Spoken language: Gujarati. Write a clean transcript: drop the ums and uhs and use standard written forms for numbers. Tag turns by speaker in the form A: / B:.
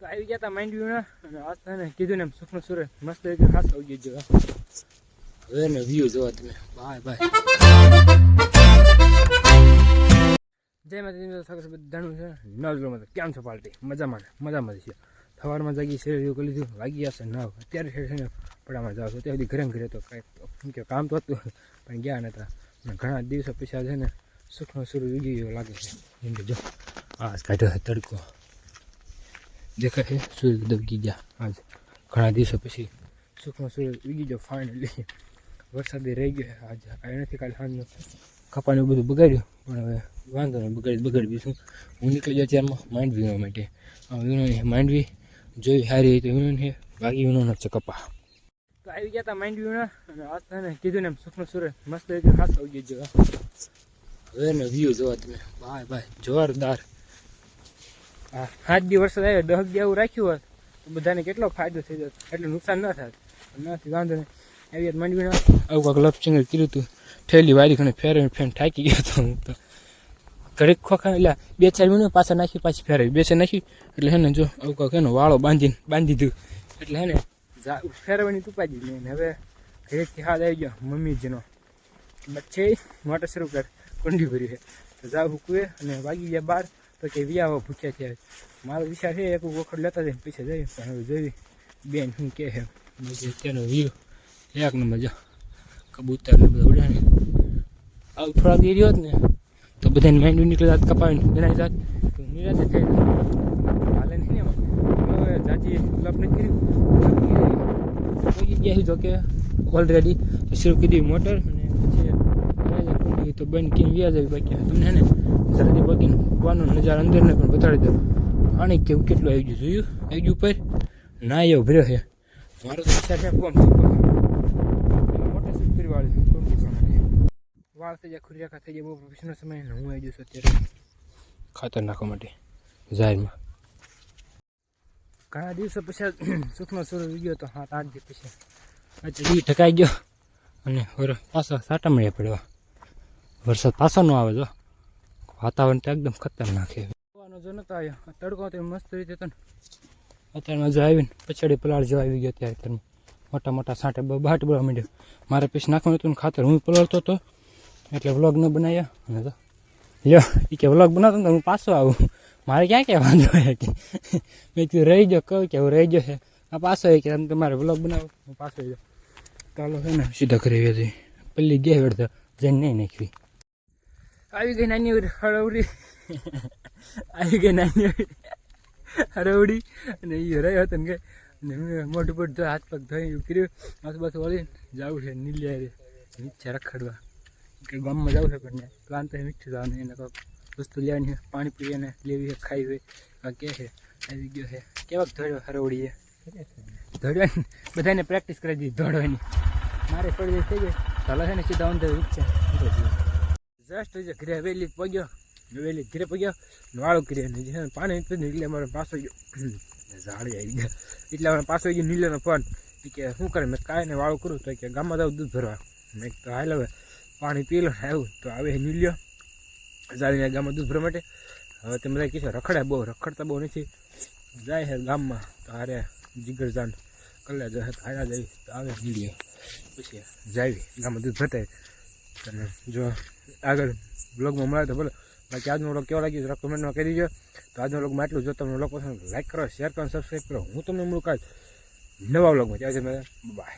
A: આવી ગયા તા માઇન્ડ વ્યૂ અને આજ તને કીધું ને એમ સુખનો સુરત મસ્ત રીતે ખાસ આવી ગયો. હવે ને વ્યૂ જોવા તમે. Bye bye. જય માતાજી સગસ બધાનું છે નવજલોમાં કેમ છો પાર્ટી? મજામાં છે. સવારમાં જાગી શરીર એવું કરી લીધું, વાગી જશે નાવ. અત્યારે છે ને પડામાં જાવ છું ત્યાં સુધી ઘરે તો કાંઈક કે કામ તો હતું પણ ગયા નતા. ઘણા દિવસો પછી છે ને સુખનો સુરત ઉગી ગયો લાગે છે. એમ કે જો આ કાઢ્યો છે તડકો દેખાય છે. સૂર્ય દબકી ગયા આજ ઘણા દિવસો પછી સુખનો સૂર્ય ઉગી ગયો ફાઇનલી. વરસાદ રહી ગયો આજ નથી. કાલે સાંજનું કપાનું બધું બગાડ્યું પણ હવે વાંધો નહીં, બગાડી બીજું. હું નીકળી ગયો ત્યારમાં માઇન્ડ વીવા માટે. વિનોની માંડવી જોઈ સારી હોય તો વિનોન છે, બાકી વિનોનો છે કપા. તો આવી ગયા હતા માઇન્ડ વીના અને આજ તને કીધું ને એમ સુખનો સુરત મસ્ત રીતે ખાસ આવી ગયો. હવે ને વ્યૂ જોવા તમે. બાય જોરદાર. હા 7 દી વરસાદ આવ્યો, 10 દી આવું રાખ્યું હોત તો બધાને કેટલો ફાયદો થઈ જતો, એટલું નુકસાન ન થાય. નથી વાંધો નહીં. આવી માંડવીના આવું કાંક લપચિંગ કર્યું હતું. થેલી વારી ઘણી ફેર થાકી ગયો હતો હું તો. ઘડીક ખોખા એટલે 2-4 મિનિટ પાછા નાખી પાછી ફેરવી બેસે નાખી એટલે હે ને જો આવું કાંક એનો વાળો બાંધી દીધું એટલે હે ને ફેરવાની તુપાઈ દીધી ને હવે ઘરેથી હાથ આવી ગયો મમ્મીજીનો. બચ્ચે મોટર શરૂ કર કુંડી ભરી છે તો જાવ હુકવે અને વાગી ગયા 12 તો કે વિયાવો ભૂખ્યા થયા. મારો વિચાર છે એક વખત લેતા જઈને પૈસા જઈએ પણ હવે જોઈ બેન શું કહે છે. તેનો વ્યૂ એક નંબર જો કબૂતર ને બધા ઉડ્યા ને. આવું થોડાક દે રહ્યો ને તો બધાને માંડવી નીકળી જાત કપાવીને બનાવી જાત તો નિરાતે થઈ હાલે નહીં એમાં. હવે જાજી લપ નથી કર્યું ગયા જો કે ઓલરેડી શરૂ કરી મોટર અને પછી તો બંધ કેમ વ્યાજ આવી બાકી તમને હે ને જલ્દી બગીને કૂવાનો નજારો અંદરને પણ બતાડી દો. પાણી કેવું કેટલું આવી ગયું જોયું? આવી ગયું ઉપર ના એવો ભર્યો છે. મારો તો વિચાર છે કોમ મોટર શરૂ કરી વાળી કોમ પ્રમાણે વાળ થઈ જાય ખુરિયાકા થઈ જાય બહુ પ્રોફેશનલ સમય ને હું આવી જઈશ અત્યારે ખાતર નાખવા માટે જાહેરમાં. ઘણા દિવસો પછી સુખનો સુરત ગયો તો 7-8 દી પછી દી ઢકાઈ ગયો અને પાછો સાટા મળ્યા પડ્યો. વરસાદ પાછો ન આવે જો વાતાવરણ તો એકદમ ખતરનાક છે. જો નતો આવ્યો તડકો તો મસ્ત રીતે હતો ને અત્યારમાં જો આવીને પછાડી પલાળ જો આવી ગયો ત્યારે મોટા સાંટે બહાટ બોલવા માંડ્યો. મારે પછી નાખવાનું હતું ને ખાતર હું પલાળતો હતો એટલે વ્લોગ ન બનાવ્યા અને તો લ્યો એ કે વ્લોગ બનાવતો ને હું પાછો આવું. મારે ક્યાં વાંધો હોય કે મેં તું રહી ગયો કહું કે હું રહી ગયો છે આ પાછો હોય કે તમારે વ્લોગ બનાવો હું પાછો આવી જાઉં. ચાલો છે ને સીધા કરી હતી પલ્લી ગયા વેડ તો જઈને નહીં નાખવી. આવી ગઈ નાની હળવડી હરવડી અને એ રહ્યો હતો ને ગઈ અને મોઢું પોટ હાથ પગ ધોઈ એવું કર્યું. આસપાસ વળીને જવું છે નીલિયા નીચે રખડવા કે ગામમાં જવું છે પણ પ્લાન તો મીઠું જવાનું એને કંઈક વસ્તુ લેવાની છે પાણી પીને લેવી છે ખાઈ હોય કાંઈ કહે છે. આવી ગયો છે કેવાક ધોડ્યો હરવડીએ ધોડવાની બધાને પ્રેક્ટિસ કરી દીધી ધોડવાની. મારે થોડી થઈ ગઈ ચાલો છે ને સીધા અંદર ઈચ્છા જસ્ટ ઘરે હવેલી પગ્યો ઘરે પગ્યો વાળું કરી પાણી એટલે અમારે પાછો ગયો ઝાડી આવી ગયા એટલે અમારે પાછો ગયો નીલેનો ફોન કે શું કરે મેં કાંઈ ને વાળું કરું તો કે ગામમાં જાવ દૂધ ભરવા. મેં તો હાલ હવે પાણી પી લો આવ્યું તો આવે નીલ્યો જાળીને ગામમાં દૂધ ભરવા માટે. હવે તમે બધા કહેશો રખડતા બહુ નથી જાય છે ગામમાં તો હારે જીગર જાન કલ્લા જાય તો હારા જાય તો આવે નીલ્યો પછી જાવી ગામમાં દૂધ ભરતા. અને જો આગળ બ્લોગમાં મળે તો બોલો. બાકી આજનો વ્લોગ કેવો લાગ્યો જરા કમેન્ટમાં કહી દીજો. તો આજનો વ્લોગમાં એટલું જો તમને વ્લોગ પસંદ લાઈક કરો, શેર કરો, સબસ્ક્રાઈબ કરો. હું તમને મળું કાલ નવા વ્લોગમાં. ત્યાં બાય.